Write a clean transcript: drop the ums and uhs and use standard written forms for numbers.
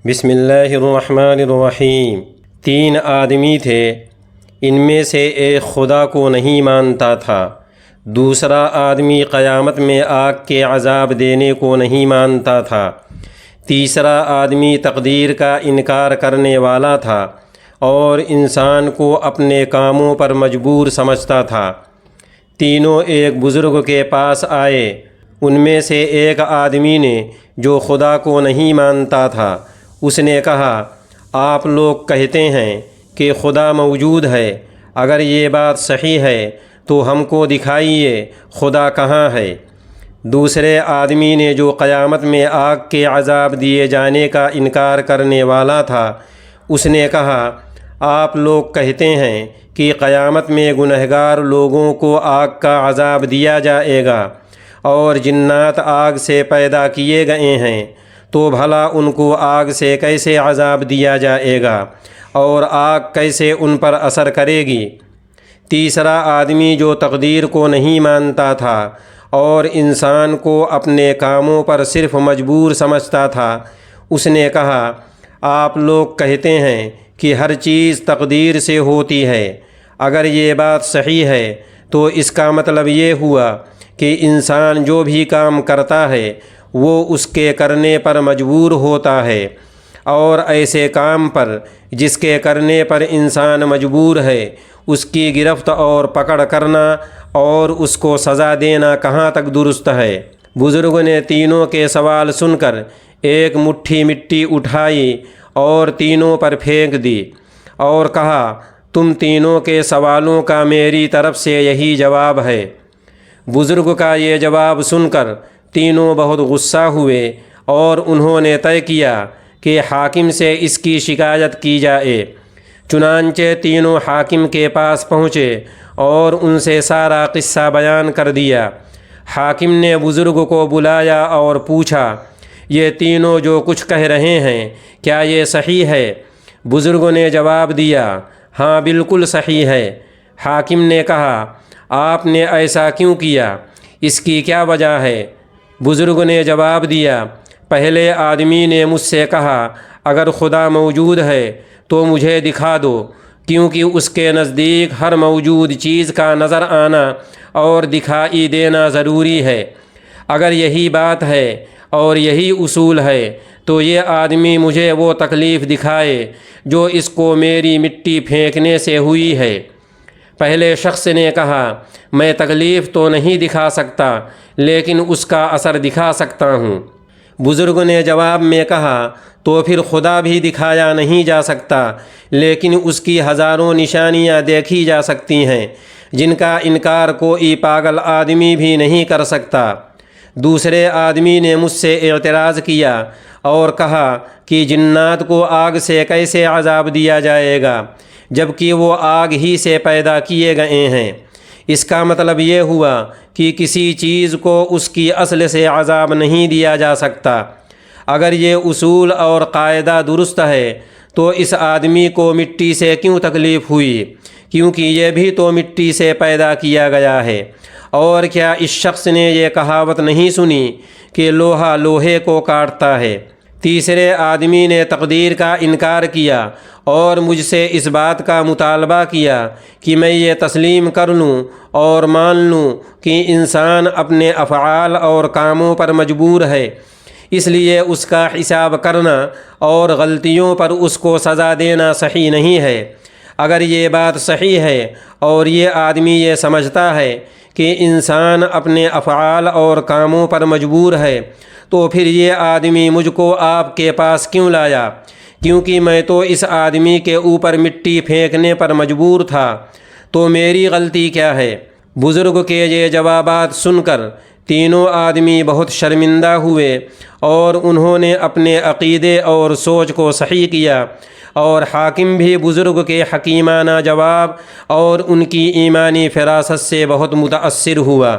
بسم اللہ الرحمن الرحیم۔ 3 آدمی تھے، ان میں سے ایک خدا کو نہیں مانتا تھا، دوسرا آدمی قیامت میں آگ کے عذاب دینے کو نہیں مانتا تھا، تیسرا آدمی تقدیر کا انکار کرنے والا تھا اور انسان کو اپنے کاموں پر مجبور سمجھتا تھا۔ تینوں ایک بزرگ کے پاس آئے۔ ان میں سے ایک آدمی نے جو خدا کو نہیں مانتا تھا، اس نے کہا، آپ لوگ کہتے ہیں کہ خدا موجود ہے، اگر یہ بات صحیح ہے تو ہم کو دکھائیے خدا کہاں ہے۔ دوسرے آدمی نے جو قیامت میں آگ کے عذاب دیے جانے کا انکار کرنے والا تھا، اس نے کہا، آپ لوگ کہتے ہیں کہ قیامت میں گنہگار لوگوں کو آگ کا عذاب دیا جائے گا اور جنات آگ سے پیدا کیے گئے ہیں، تو بھلا ان کو آگ سے کیسے عذاب دیا جائے گا اور آگ کیسے ان پر اثر کرے گی۔ تیسرا آدمی جو تقدیر کو نہیں مانتا تھا اور انسان کو اپنے کاموں پر صرف مجبور سمجھتا تھا، اس نے کہا، آپ لوگ کہتے ہیں کہ ہر چیز تقدیر سے ہوتی ہے، اگر یہ بات صحیح ہے تو اس کا مطلب یہ ہوا کہ انسان جو بھی کام کرتا ہے وہ اس کے کرنے پر مجبور ہوتا ہے، اور ایسے کام پر جس کے کرنے پر انسان مجبور ہے اس کی گرفت اور پکڑ کرنا اور اس کو سزا دینا کہاں تک درست ہے۔ بزرگ نے تینوں کے سوال سن کر ایک مٹھی مٹی اٹھائی اور تینوں پر پھینک دی اور کہا، تم تینوں کے سوالوں کا میری طرف سے یہی جواب ہے۔ بزرگ کا یہ جواب سن کر تینوں بہت غصہ ہوئے اور انہوں نے طے کیا کہ حاکم سے اس کی شکایت کی جائے۔ چنانچہ تینوں حاکم کے پاس پہنچے اور ان سے سارا قصہ بیان کر دیا۔ حاکم نے بزرگ کو بلایا اور پوچھا، یہ تینوں جو کچھ کہہ رہے ہیں کیا یہ صحیح ہے؟ بزرگ نے جواب دیا، ہاں بالکل صحیح ہے۔ حاکم نے کہا، آپ نے ایسا کیوں کیا؟ اس کی کیا وجہ ہے؟ بزرگ نے جواب دیا، پہلے آدمی نے مجھ سے کہا، اگر خدا موجود ہے تو مجھے دکھا دو، کیونکہ اس کے نزدیک ہر موجود چیز کا نظر آنا اور دکھائی دینا ضروری ہے۔ اگر یہی بات ہے اور یہی اصول ہے تو یہ آدمی مجھے وہ تکلیف دکھائے جو اس کو میری مٹی پھینکنے سے ہوئی ہے۔ پہلے شخص نے کہا، میں تکلیف تو نہیں دکھا سکتا لیکن اس کا اثر دکھا سکتا ہوں۔ بزرگ نے جواب میں کہا، تو پھر خدا بھی دکھایا نہیں جا سکتا لیکن اس کی ہزاروں نشانیاں دیکھی جا سکتی ہیں جن کا انکار کوئی پاگل آدمی بھی نہیں کر سکتا۔ دوسرے آدمی نے مجھ سے اعتراض کیا اور کہا کہ جنات کو آگ سے کیسے عذاب دیا جائے گا جبکہ وہ آگ ہی سے پیدا کیے گئے ہیں؟ اس کا مطلب یہ ہوا کہ کسی چیز کو اس کی اصل سے عذاب نہیں دیا جا سکتا۔ اگر یہ اصول اور قاعدہ درست ہے تو اس آدمی کو مٹی سے کیوں تکلیف ہوئی؟ کیونکہ یہ بھی تو مٹی سے پیدا کیا گیا ہے۔ اور کیا اس شخص نے یہ کہاوت نہیں سنی کہ لوہا لوہے کو کاٹتا ہے؟ تیسرے آدمی نے تقدیر کا انکار کیا اور مجھ سے اس بات کا مطالبہ کیا کہ میں یہ تسلیم کر لوں اور مان لوں کہ انسان اپنے افعال اور کاموں پر مجبور ہے، اس لیے اس کا حساب کرنا اور غلطیوں پر اس کو سزا دینا صحیح نہیں ہے۔ اگر یہ بات صحیح ہے اور یہ آدمی یہ سمجھتا ہے کہ انسان اپنے افعال اور کاموں پر مجبور ہے تو پھر یہ آدمی مجھ کو آپ کے پاس کیوں لایا؟ کیونکہ میں تو اس آدمی کے اوپر مٹی پھینکنے پر مجبور تھا، تو میری غلطی کیا ہے؟ بزرگ کے یہ جوابات سن کر تینوں آدمی بہت شرمندہ ہوئے اور انہوں نے اپنے عقیدے اور سوچ کو صحیح کیا، اور حاکم بھی بزرگ کے حکیمانہ جواب اور ان کی ایمانی فراست سے بہت متاثر ہوا۔